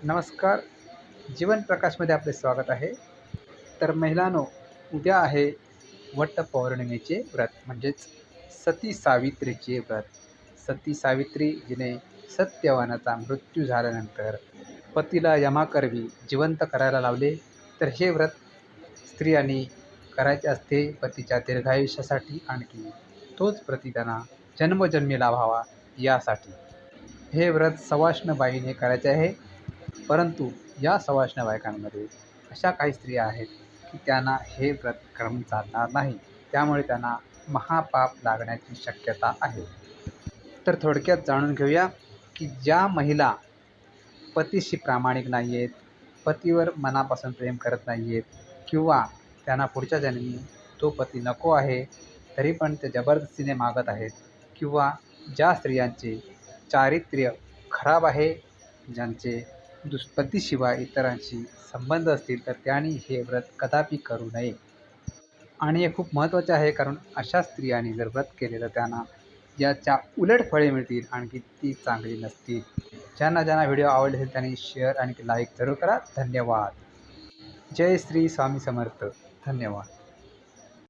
नमस्कार. जीवन प्रकाशमध्ये आपले स्वागत आहे. तर महिलांनो, उद्या आहे वटपौर्णिमेचे व्रत म्हणजेच सती सावित्रीचे व्रत. सती सावित्री जिने सत्यवानाचा मृत्यू झाल्यानंतर पतीला यमाकरवी जिवंत करायला लावले. तर हे व्रत स्त्रियांनी करायचे असते पतीच्या दीर्घायुष्यासाठी, आणखी तोच पती त्यांना जन्मोजन्मी लाभावा यासाठी. हे व्रत सवाष्णबाईने करायचे आहे. परंतु या सवाष्ण बायकांमध्ये अशा काही स्त्रिया आहेत की त्यांना हे व्रत करून चालणार नाही. त्यामुळे त्यांना महापाप लागण्याची शक्यता आहे. तर थोडक्यात जाणून घेऊया की ज्या महिला पतीशी प्रामाणिक नाही आहेत, पतीवर मनापासून प्रेम करत नाही आहेत, किंवा त्यांना पुढच्या जन्मी तो पती नको आहे तरी पण ते जबरदस्तीने मागत आहेत, किंवा ज्या स्त्रियांचे चारित्र्य खराब आहे, ज्यांचे पतीशिवाय इतरांशी संबंध असतील, तर त्यांनी हे व्रत कदापि करू नये. आणि हे खूप महत्त्वाचे आहे, कारण अशा स्त्रियांनी जर व्रत केले तर त्यांना याच्या उलट फळे मिळतील, आणखी ती चांगली नसतील. ज्यांना ज्यांना व्हिडिओ आवडले असेल त्यांनी शेअर आणि लाईक जरूर करा. धन्यवाद. जय श्री स्वामी समर्थ. धन्यवाद.